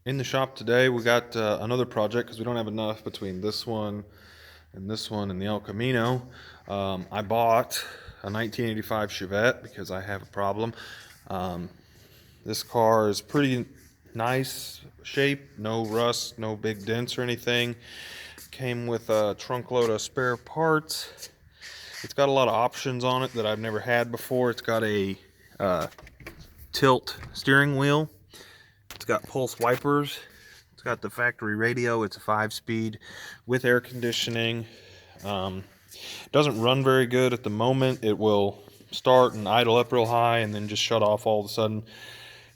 In the shop today, we got another project because we don't have enough between this one and the El Camino. I bought a 1985 Chevette because I have a problem. Um, this car is pretty nice shape, no rust, no big dents or anything. Came with a trunk load of spare parts. It's got a lot of options on it that I've never had before. It's got a uh, tilt steering wheel. It's got pulse wipers. It's got the factory radio. It's a 5-speed with air conditioning. Doesn't run very good at the moment. It will start and idle up real high and then just shut off all of a sudden.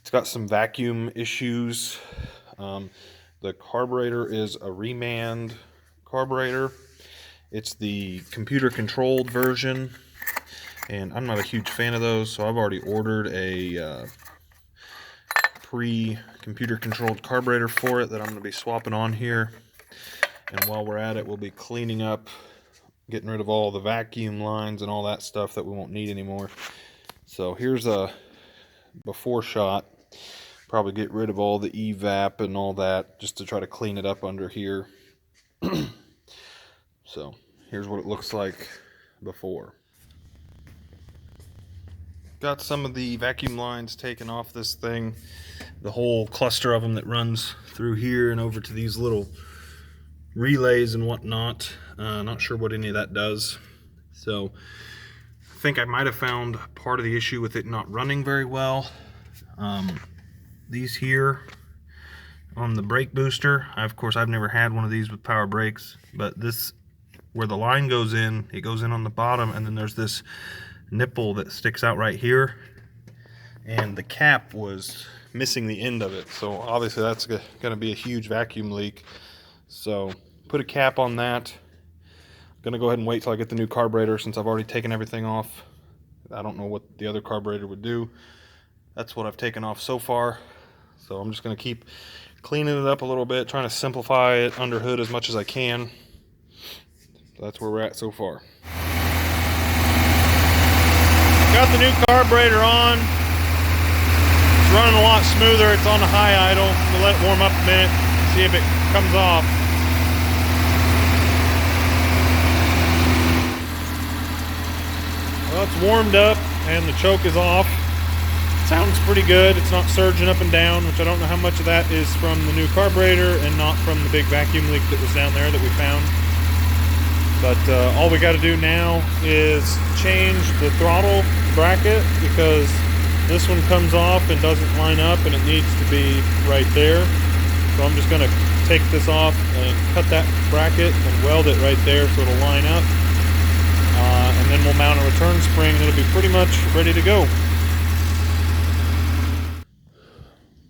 It's got some vacuum issues. The carburetor is a Remand carburetor. It's the computer controlled version, and I'm not a huge fan of those, so I've already ordered a pre-computer controlled carburetor for it that I'm going to be swapping on here. And while we're at it, we'll be cleaning up, getting rid of all the vacuum lines and all that stuff that we won't need anymore. So here's a before shot. Probably get rid of all the evap and all that just to try to clean it up under here. So here's what it looks like before. Got some of the vacuum lines taken off this thing, the whole cluster of them that runs through here and over to these little relays and whatnot. Not sure what any of that does. So I think I might have found part of the issue with it not running very well. These here on the brake booster, of course I've never had one of these with power brakes, but this, where the line goes in, it goes in on the bottom, and then there's this nipple that sticks out right here, and the cap was missing the end of it, so obviously that's going to be a huge vacuum leak. So put a cap on that. I'm going to go ahead and wait till I get the new carburetor since I've already taken everything off. I don't know what the other carburetor would do. That's what I've taken off so far, so I'm just going to keep cleaning it up a little bit, trying to simplify it under hood as much as I can. So that's where we're at so far. Got the new carburetor on. It's running a lot smoother. It's on the high idle. We'll let it warm up a minute, see if it comes off. Well, it's warmed up and the choke is off. Sounds pretty good. It's not surging up and down, which I don't know how much of that is from the new carburetor and not from the big vacuum leak that was down there that we found. But all we got to do now is change the throttle bracket, because this one comes off and doesn't line up and it needs to be right there. So I'm just going to take this off and cut that bracket and weld it right there so it'll line up. And then we'll mount a return spring and it'll be pretty much ready to go.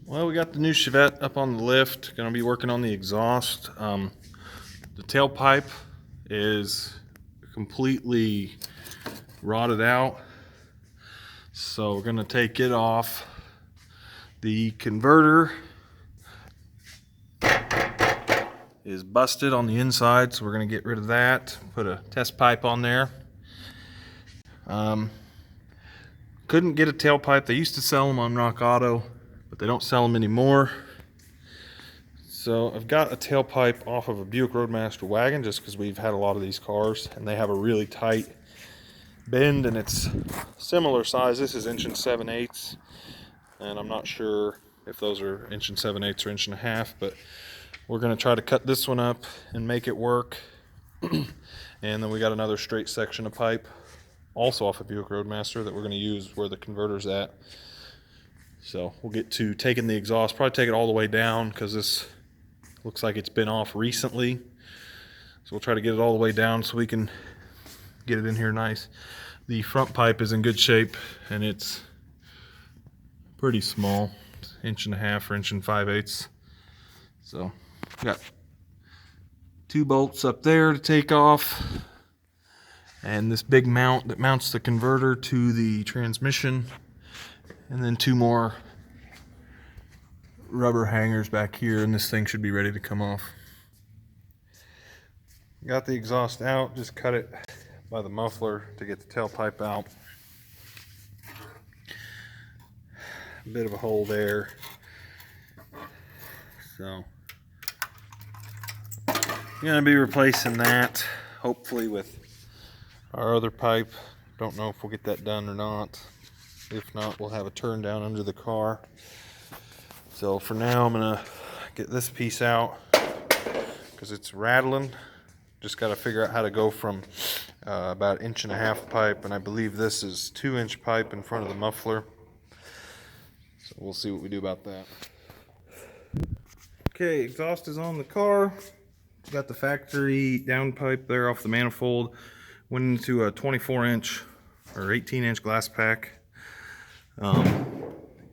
Well, we got the new Chevette up on the lift. Going to be working on the exhaust. The tailpipe is completely rotted out, so we're going to take it off. The converter is busted on the inside, so we're going to get rid of that, put a test pipe on there. Couldn't get a tailpipe. They used to sell them on Rock Auto, but they don't sell them anymore. So I've got a tailpipe off of a Buick Roadmaster wagon, just because we've had a lot of these cars and they have a really tight bend, and it's similar size. This is 1 7/8, and I'm not sure if those are 1 7/8 or 1.5 inches, but we're going to try to cut this one up and make it work. And then we got another straight section of pipe also off of Buick Roadmaster that we're going to use where the converter's at. So we'll get to taking the exhaust, probably take it all the way down, because this looks like it's been off recently. So we'll try to get it all the way down so we can get it in here nice. The front pipe is in good shape and it's pretty small. It's 1.5 inches or 1 5/8. So got 2 bolts up there to take off, and this big mount that mounts the converter to the transmission, and then 2 more rubber hangers back here, and this thing should be ready to come off. Got the exhaust out, just cut it by the muffler to get the tailpipe out. A bit of a hole there. So I'm gonna be replacing that, hopefully, with our other pipe. Don't know if we'll get that done or not. If not, we'll have a turn down under the car. So for now, I'm gonna get this piece out because it's rattling. Just got to figure out how to go from about 1.5 inch pipe, and I believe this is 2-inch pipe in front of the muffler. So we'll see what we do about that. Okay, exhaust is on the car. Got the factory down pipe there off the manifold. Went into a 24-inch or 18-inch glass pack.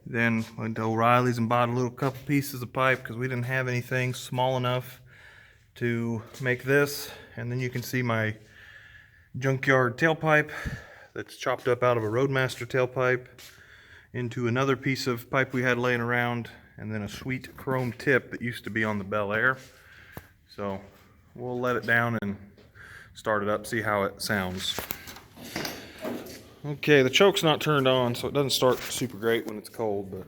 Then went to O'Reilly's and bought a little couple pieces of pipe because we didn't have anything small enough to make this. And then you can see my junkyard tailpipe that's chopped up out of a Roadmaster tailpipe into another piece of pipe we had laying around, and then a sweet chrome tip that used to be on the Bel Air. So we'll let it down and start it up, see how it sounds. Okay, the choke's not turned on, so it doesn't start super great when it's cold, but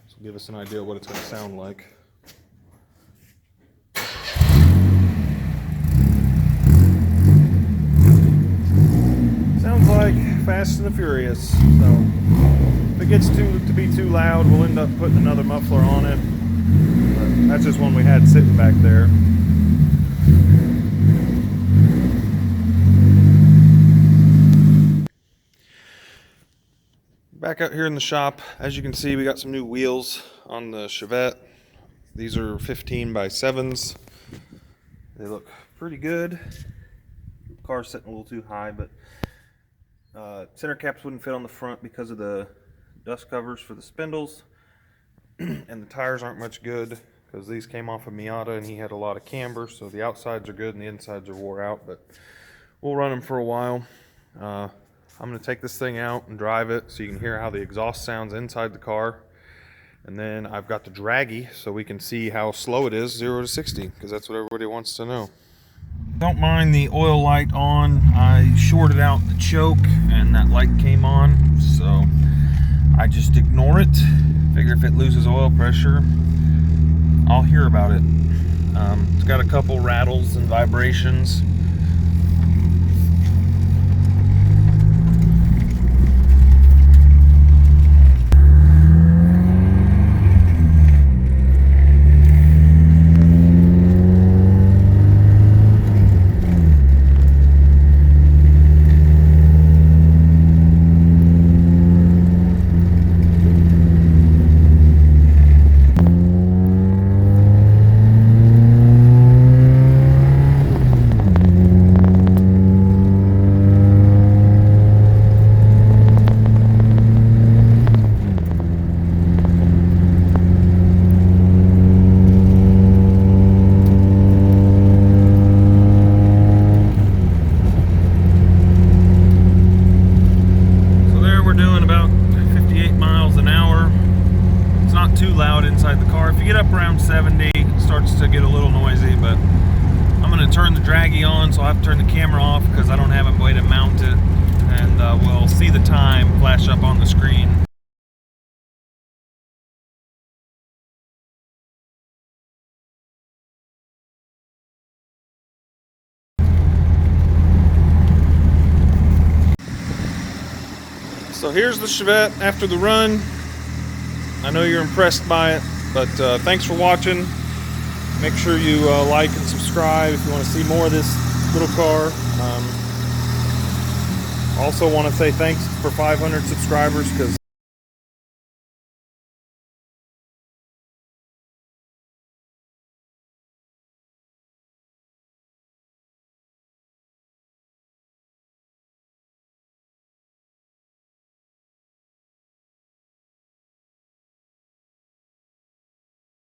this will give us an idea of what it's going to sound like. Sounds like Fast and the Furious. So if it gets to be too loud, we'll end up putting another muffler on it. But that's just one we had sitting back there. Back out here in the shop, as you can see, we got some new wheels on the Chevette. These are 15 by 7s. They look pretty good. The car's sitting a little too high, but center caps wouldn't fit on the front because of the dust covers for the spindles. And the tires aren't much good because these came off of Miata and he had a lot of camber, so the outsides are good and the insides are wore out, but we'll run them for a while. I'm going to take this thing out and drive it so you can hear how the exhaust sounds inside the car. And then I've got the draggy so we can see how slow it is 0 to 60, because that's what everybody wants to know. Don't mind the oil light on. I shorted out the choke and that light came on, so I just ignore it. Figure if it loses oil pressure, I'll hear about it. It's got a couple rattles and vibrations. Too loud inside the car. If you get up around 70, it starts to get a little noisy, but I'm going to turn the draggy on, so I'll have to turn the camera off because I don't have a way to mount it, and we'll see the time flash up on the screen. So here's the Chevette after the run. I know you're impressed by it, but thanks for watching. Make sure you like and subscribe if you want to see more of this little car. Also want to say thanks for 500 subscribers, because